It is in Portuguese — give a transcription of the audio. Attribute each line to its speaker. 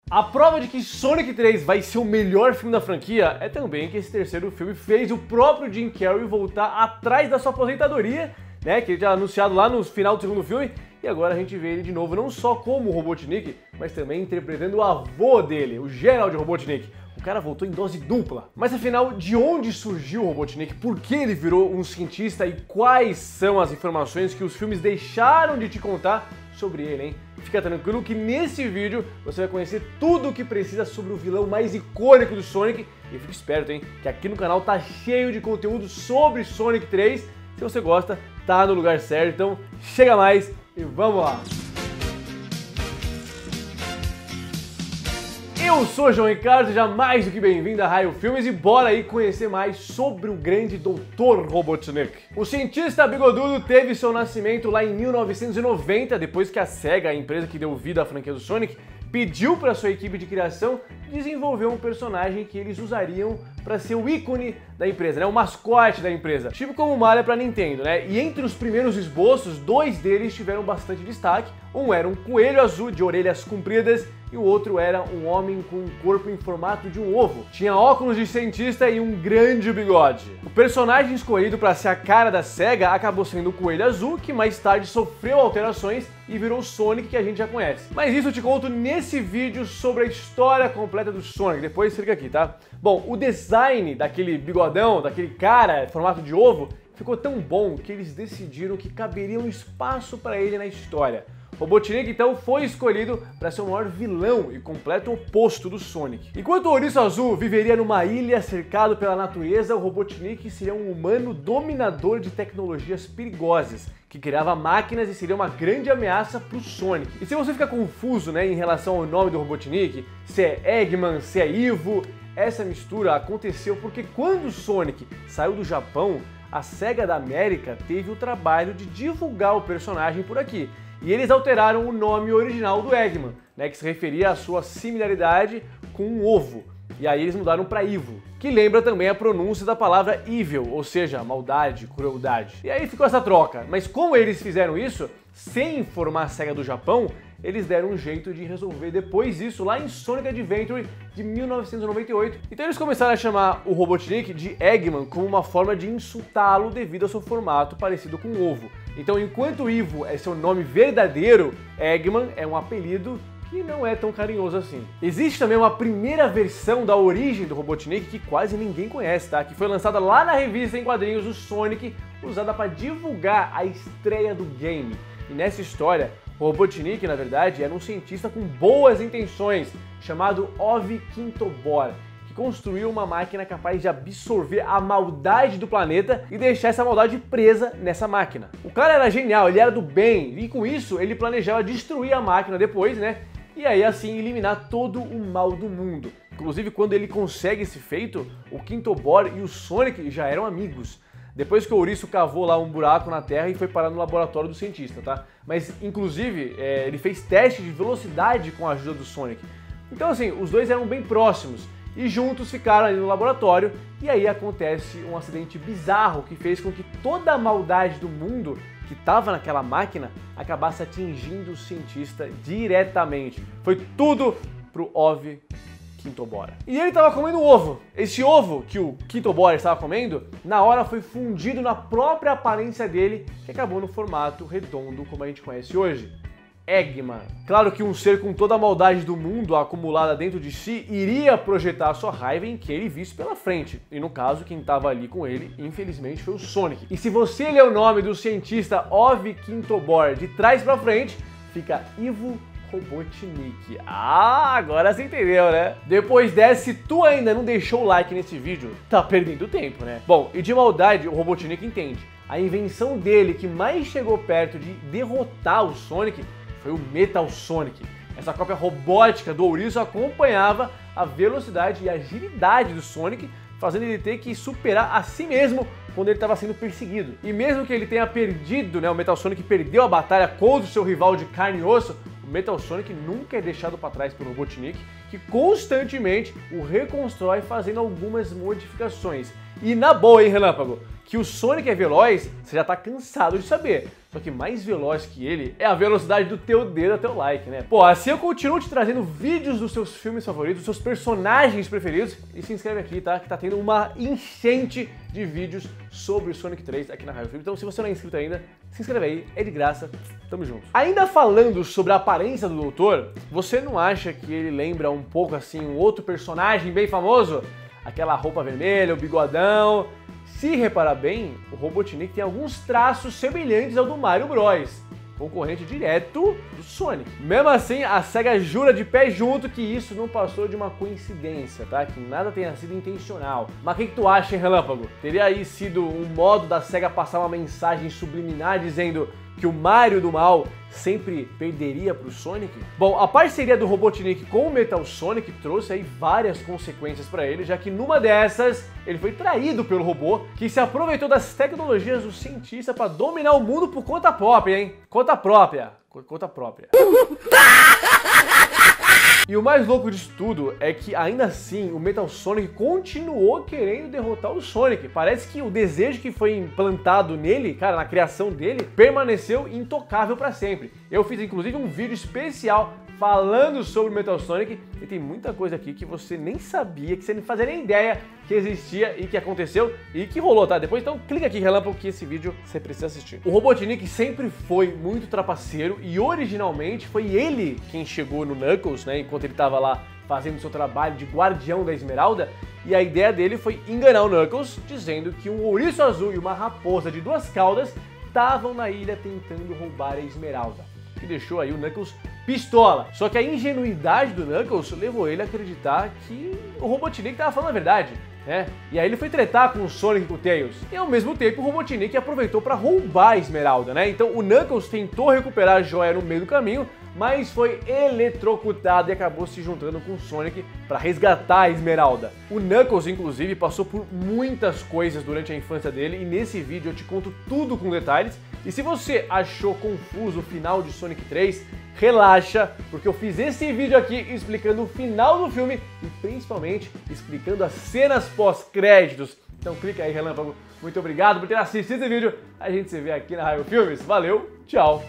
Speaker 1: A prova de que Sonic 3 vai ser o melhor filme da franquia é também que esse terceiro filme fez o próprio Jim Carrey voltar atrás da sua aposentadoria, né, que ele tinha anunciado lá no final do segundo filme, e agora a gente vê ele de novo não só como o Robotnik, mas também interpretando o avô dele, o Gerald Robotnik. O cara voltou em dose dupla. Mas afinal, de onde surgiu o Robotnik? Por que ele virou um cientista? E quais são as informações que os filmes deixaram de te contar sobre ele, hein? Fica tranquilo que nesse vídeo você vai conhecer tudo o que precisa sobre o vilão mais icônico do Sonic. E fique esperto, hein? Que aqui no canal tá cheio de conteúdo sobre Sonic 3. Se você gosta, tá no lugar certo. Então chega mais e vamos lá! Eu sou João Ricardo, seja mais do que bem-vindo a Raio Filmes e bora aí conhecer mais sobre o grande Dr. Robotnik. O cientista bigodudo teve seu nascimento lá em 1990, depois que a SEGA, a empresa que deu vida à franquia do Sonic, pediu para sua equipe de criação desenvolver um personagem que eles usariam para ser o ícone da empresa, né? O mascote da empresa, tipo como o Mario para Nintendo, né? E entre os primeiros esboços, dois deles tiveram bastante destaque. Um era um coelho azul de orelhas compridas e o outro era um homem com um corpo em formato de um ovo. Tinha óculos de cientista e um grande bigode. O personagem escolhido para ser a cara da SEGA acabou sendo o coelho azul, que mais tarde sofreu alterações e virou o Sonic que a gente já conhece. Mas isso eu te conto nesse vídeo sobre a história completa do Sonic, depois fica aqui, tá? Bom, o design daquele bigodão, daquele cara em formato de ovo, ficou tão bom que eles decidiram que caberia um espaço para ele na história. Robotnik então foi escolhido para ser o maior vilão e completo oposto do Sonic. Enquanto o Ouriço Azul viveria numa ilha cercado pela natureza, o Robotnik seria um humano dominador de tecnologias perigosas, que criava máquinas e seria uma grande ameaça para o Sonic. E se você fica confuso, né, em relação ao nome do Robotnik, se é Eggman, se é Ivo, essa mistura aconteceu porque quando o Sonic saiu do Japão, a SEGA da América teve o trabalho de divulgar o personagem por aqui. E eles alteraram o nome original do Eggman, né, que se referia à sua similaridade com um ovo. E aí eles mudaram para Ivo, que lembra também a pronúncia da palavra evil, ou seja, maldade, crueldade. E aí ficou essa troca. Mas como eles fizeram isso, sem informar a SEGA do Japão, eles deram um jeito de resolver depois isso lá em Sonic Adventure de 1998. Então eles começaram a chamar o Robotnik de Eggman como uma forma de insultá-lo devido ao seu formato parecido com um ovo. Então enquanto Ivo é seu nome verdadeiro, Eggman é um apelido que não é tão carinhoso assim. Existe também uma primeira versão da origem do Robotnik que quase ninguém conhece, tá? Que foi lançada lá na revista em quadrinhos o Sonic, usada para divulgar a estreia do game. E nessa história, o Robotnik, na verdade, era um cientista com boas intenções, chamado Ove Quintobor, que construiu uma máquina capaz de absorver a maldade do planeta e deixar essa maldade presa nessa máquina. O cara era genial, ele era do bem, e com isso ele planejava destruir a máquina depois, né? E aí assim eliminar todo o mal do mundo. Inclusive, quando ele consegue esse feito, o Quintobor e o Sonic já eram amigos. Depois que o Ouriço cavou lá um buraco na Terra e foi parar no laboratório do cientista, tá? Mas, inclusive, ele fez teste de velocidade com a ajuda do Sonic. Então, assim, os dois eram bem próximos e juntos ficaram ali no laboratório e aí acontece um acidente bizarro que fez com que toda a maldade do mundo que estava naquela máquina acabasse atingindo o cientista diretamente. Foi tudo pro Ove Quintobor. E ele estava comendo um ovo. Esse ovo que o Quintobor estava comendo, na hora foi fundido na própria aparência dele, que acabou no formato redondo como a gente conhece hoje. Eggman. Claro que um ser com toda a maldade do mundo acumulada dentro de si iria projetar sua raiva em quem ele visse pela frente. E no caso, quem estava ali com ele, infelizmente, foi o Sonic. E se você ler o nome do cientista Ove Quintobor de trás para frente, fica Ivo Robotnik. Ah, agora você entendeu, né? Depois dessa, se tu ainda não deixou o like nesse vídeo, tá perdendo tempo, né? Bom, e de maldade o Robotnik entende. A invenção dele que mais chegou perto de derrotar o Sonic foi o Metal Sonic. Essa cópia robótica do Ouriço acompanhava a velocidade e agilidade do Sonic, fazendo ele ter que superar a si mesmo quando ele estava sendo perseguido. E mesmo que ele tenha perdido, né, o Metal Sonic perdeu a batalha contra o seu rival de carne e osso, o o Metal Sonic nunca é deixado para trás pelo Robotnik, que constantemente o reconstrói fazendo algumas modificações. E na boa, hein, Relâmpago? Que o Sonic é veloz, você já tá cansado de saber. Só que mais veloz que ele é a velocidade do teu dedo até o like, né? Pô, assim eu continuo te trazendo vídeos dos seus filmes favoritos, dos seus personagens preferidos. E se inscreve aqui, tá? Que tá tendo uma enchente de vídeos sobre o Sonic 3 aqui na Raio Filme. Então se você não é inscrito ainda, se inscreve aí, é de graça. Tamo junto. Ainda falando sobre a aparência do doutor, você não acha que ele lembra um pouco assim um outro personagem bem famoso? Aquela roupa vermelha, o bigodão. Se reparar bem, o Robotnik tem alguns traços semelhantes ao do Mario Bros, concorrente direto do Sonic. Mesmo assim, a SEGA jura de pé junto que isso não passou de uma coincidência, tá? Que nada tenha sido intencional. Mas o que tu acha, hein, Relâmpago? Teria aí sido um modo da SEGA passar uma mensagem subliminar dizendo que o Mario do mal sempre perderia pro Sonic? Bom, a parceria do Robotnik com o Metal Sonic trouxe aí várias consequências para ele, já que numa dessas ele foi traído pelo robô, que se aproveitou das tecnologias do cientista para dominar o mundo por conta própria, hein? Conta própria. Conta própria. E o mais louco disso tudo é que, ainda assim, o Metal Sonic continuou querendo derrotar o Sonic. Parece que o desejo que foi implantado nele, cara, na criação dele, permaneceu intocável pra sempre. Eu fiz, inclusive, um vídeo especial falando sobre o Metal Sonic e tem muita coisa aqui que você nem sabia, que você nem fazia nem ideia que existia e que aconteceu e que rolou, tá? Depois então clica aqui, Relâmpago, que esse vídeo você precisa assistir. O Robotnik sempre foi muito trapaceiro e originalmente foi ele quem chegou no Knuckles, né, enquanto ele tava lá fazendo seu trabalho de guardião da Esmeralda, e a ideia dele foi enganar o Knuckles, dizendo que um ouriço azul e uma raposa de 2 caudas estavam na ilha tentando roubar a Esmeralda, que deixou aí o Knuckles pistola. Só que a ingenuidade do Knuckles levou ele a acreditar que o Robotnik estava falando a verdade, né? E aí ele foi tretar com o Sonic e com o Tails. E ao mesmo tempo o Robotnik aproveitou para roubar a Esmeralda, né? Então o Knuckles tentou recuperar a joia no meio do caminho, mas foi eletrocutado e acabou se juntando com o Sonic para resgatar a Esmeralda. O Knuckles, inclusive, passou por muitas coisas durante a infância dele e nesse vídeo eu te conto tudo com detalhes. E se você achou confuso o final de Sonic 3, relaxa, porque eu fiz esse vídeo aqui explicando o final do filme e principalmente explicando as cenas pós-créditos. Então clica aí, Relâmpago. Muito obrigado por ter assistido esse vídeo. A gente se vê aqui na Raio Filmes. Valeu, tchau!